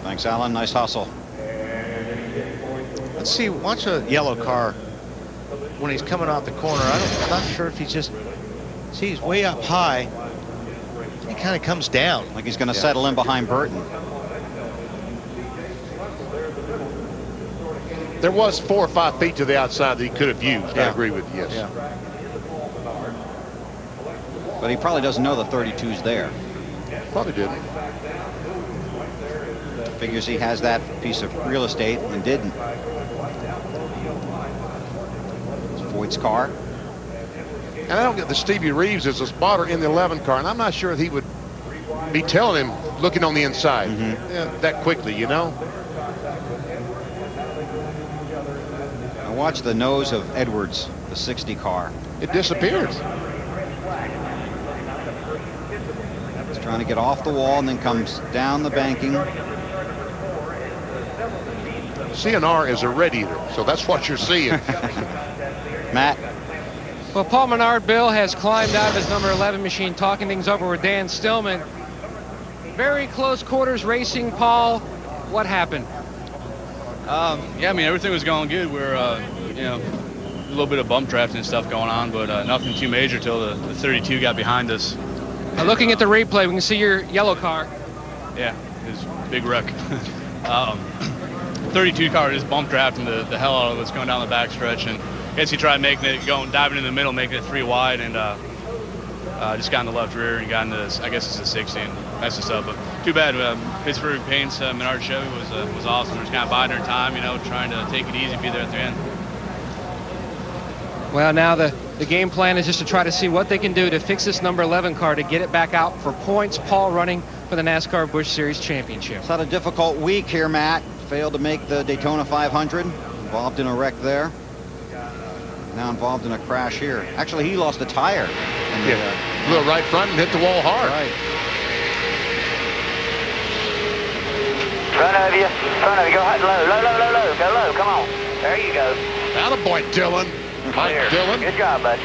Thanks, Alan. Nice hustle. Let's see, watch a yellow car when he's coming out the corner. I'm not sure if he's just, see, he's way up high. He kind of comes down. Like he's going to settle in behind Burton. There was 4 or 5 feet to the outside that he could have used. I agree with you, yes. Yeah. But he probably doesn't know the 32's there. Probably didn't. Figures he has that piece of real estate and didn't. It's Voigt's car. And I don't get the Stevie Reeves as a spotter in the 11 car, and I'm not sure if he would be telling him looking on the inside that quickly, you know. Now watch the nose of Edwards, the 60 car. It disappears. He's trying to get off the wall and then comes down the banking. CNR is a red eater, so that's what you're seeing. Matt. Well, Paul Menard, Bill, has climbed out of his number 11 machine, talking things over with Dan Stillman. Very close quarters racing, Paul. What happened? Yeah, I mean, everything was going good. We're, you know, a little bit of bump drafting and stuff going on, but nothing too major till the 32 got behind us. Looking at the replay, we can see your yellow car. Yeah, it was a big wreck. 32 car is bump drafting the hell out of what's going down the backstretch, and I guess he tried making it, diving in the middle, making it 3 wide, and just got in the left rear and got into this, I guess it's a 60 and messed us up. But too bad. Pittsburgh Paint's Menard Chevy was awesome. We're just kind of biding our time, you know, trying to take it easy, be there at the end. Well, now the game plan is just to try to see what they can do to fix this number 11 car to get it back out for points. Paul running for the NASCAR Busch Series Championship. It's had a difficult week here, Matt. Failed to make the Daytona 500. Involved in a wreck there. Now involved in a crash here. Actually, he lost a tire. A little right front and hit the wall hard. Right. Front of you. Go low. Go low. Come on. There you go. Attaboy, Dylan. Mike Dillon. Good job, bud.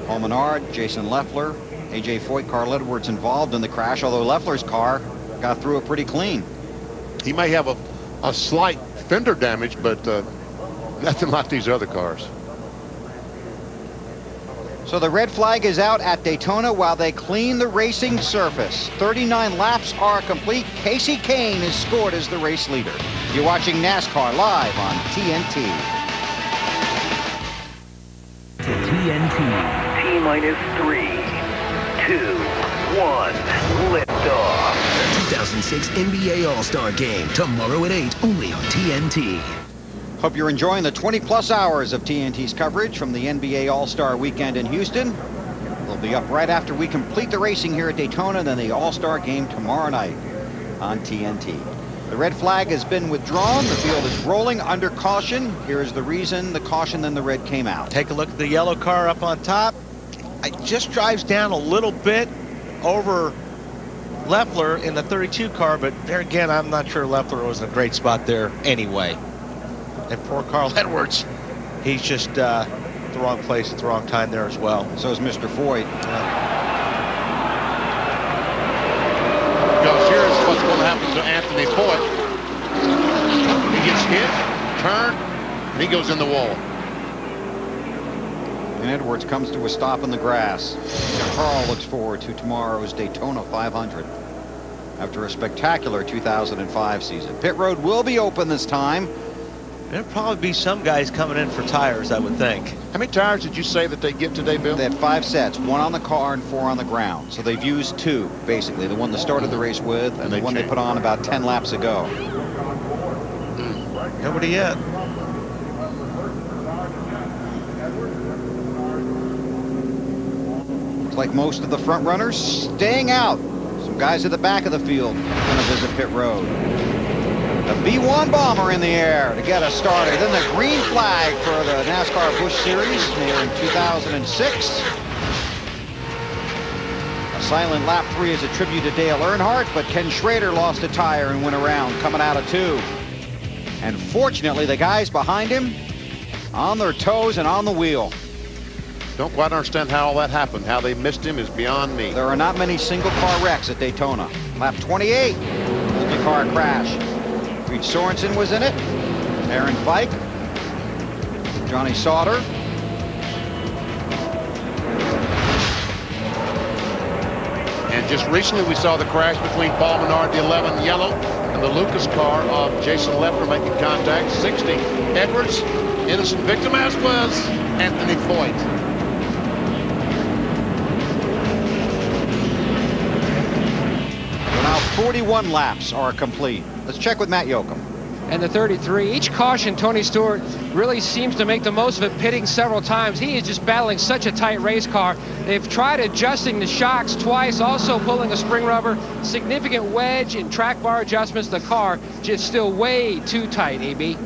Paul Menard, Jason Leffler, A.J. Foyt, Carl Edwards involved in the crash, although Leffler's car got through it pretty clean. He may have a slight fender damage, but nothing like these other cars. So the red flag is out at Daytona while they clean the racing surface. 39 laps are complete. Casey Kane is scored as the race leader. You're watching NASCAR live on TNT. TNT. T-minus 3, 2, 1, liftoff. The 2006 NBA All-Star Game, tomorrow at 8, only on TNT. Hope you're enjoying the 20-plus hours of TNT's coverage from the NBA All-Star Weekend in Houston. We'll be up right after we complete the racing here at Daytona, then the All-Star Game tomorrow night on TNT. The red flag has been withdrawn. The field is rolling under caution. Here is the reason the caution, then the red came out. Take a look at the yellow car up on top. It just drives down a little bit over Leffler in the 32 car, but there again, I'm not sure Leffler was in a great spot there anyway. And poor Carl Edwards, he's just the wrong place at the wrong time there as well. So is Mr. Foyt. Because here's what's going to happen to Anthony Foyt. He gets hit, turned, and he goes in the wall. And Edwards comes to a stop in the grass. Carl looks forward to tomorrow's Daytona 500 after a spectacular 2005 season. Pit road will be open this time. There'll probably be some guys coming in for tires, I would think. How many tires did you say that they get today, Bill? They had 5 sets, 1 on the car and 4 on the ground. So they've used 2, basically. The one they started the race with and the one they put on about 10 laps ago. Nobody yet. Looks like most of the front runners staying out. Some guys at the back of the field going to visit pit road. The B1 bomber in the air to get us started. Then the green flag for the NASCAR Busch Series here in 2006. A silent lap 3 is a tribute to Dale Earnhardt, but Ken Schrader lost a tire and went around coming out of 2. And fortunately, the guys behind him on their toes and on the wheel. Don't quite understand how all that happened. How they missed him is beyond me. There are not many single-car wrecks at Daytona. Lap 28, multi-car crash. Reed Sorensen was in it. Aaron Fike. Johnny Sauter. And just recently we saw the crash between Paul Menard, the 11 yellow, and the Lucas car of Jason Leffler making contact. 60. Edwards, innocent victim, as was Anthony Foyt. So now 41 laps are complete. Let's check with Matt Yoakum. And the 33. Each caution, Tony Stewart really seems to make the most of it, pitting several times. He is just battling such a tight race car. They've tried adjusting the shocks twice, also pulling a spring rubber, significant wedge and track bar adjustments. The car just still way too tight, AB.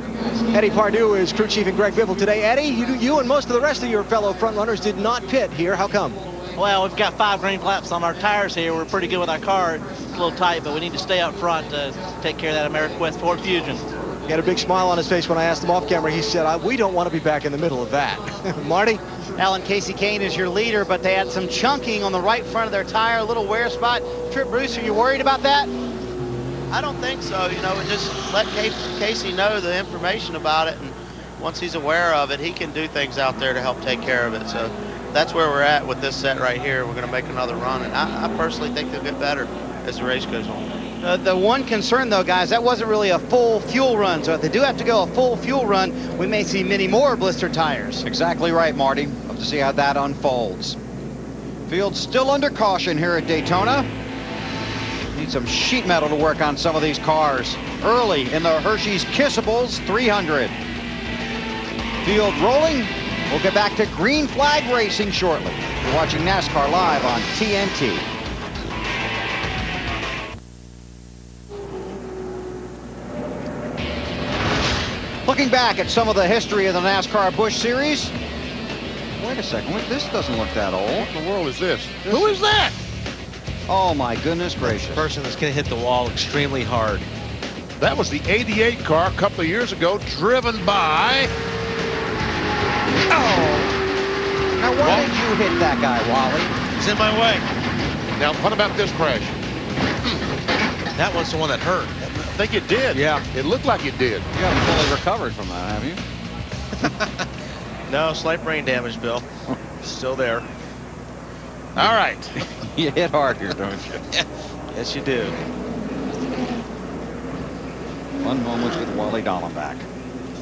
Eddie Pardue is crew chief and Greg Biffle today. Eddie, you and most of the rest of your fellow front runners did not pit here. How come? Well, we've got 5 green flaps on our tires here. We're pretty good with our car. It's a little tight, but we need to stay up front to take care of that AmeriQuest Ford Fusion. He had a big smile on his face when I asked him off camera. He said, we don't want to be back in the middle of that. Marty? Alan, Casey Kane is your leader, but they had some chunking on the right front of their tire, a little wear spot. Trip Bruce, are you worried about that? I don't think so. You know, just let Casey know the information about it, and once he's aware of it, he can do things out there to help take care of it. So that's where we're at with this set right here. We're going to make another run, and I personally think they'll get better as the race goes on. The one concern, though, guys, that wasn't really a full fuel run. So if they do have to go a full fuel run, we may see many more blister tires. Exactly right, Marty. Love to see how that unfolds. Field still under caution here at Daytona. Need some sheet metal to work on some of these cars. Early in the Hershey's Kissables 300. Field rolling. We'll get back to green flag racing shortly. You're watching NASCAR live on TNT. Looking back at some of the history of the NASCAR Busch Series. Wait a second, this doesn't look that old. What in the world is this? Who is that? Oh my goodness gracious. The person that's going to hit the wall extremely hard. That was the 88 car a couple of years ago, driven by... Oh! Now why did you hit that guy, Wally? He's in my way. Now, what about this crash? That was the one that hurt. I think it did. Yeah. It looked like it did. You haven't fully recovered from that, have you? No, slight brain damage, Bill. Still there. All right. You hit hard here, don't you? Yes, you do. Fun moments with Wally Dallenbach.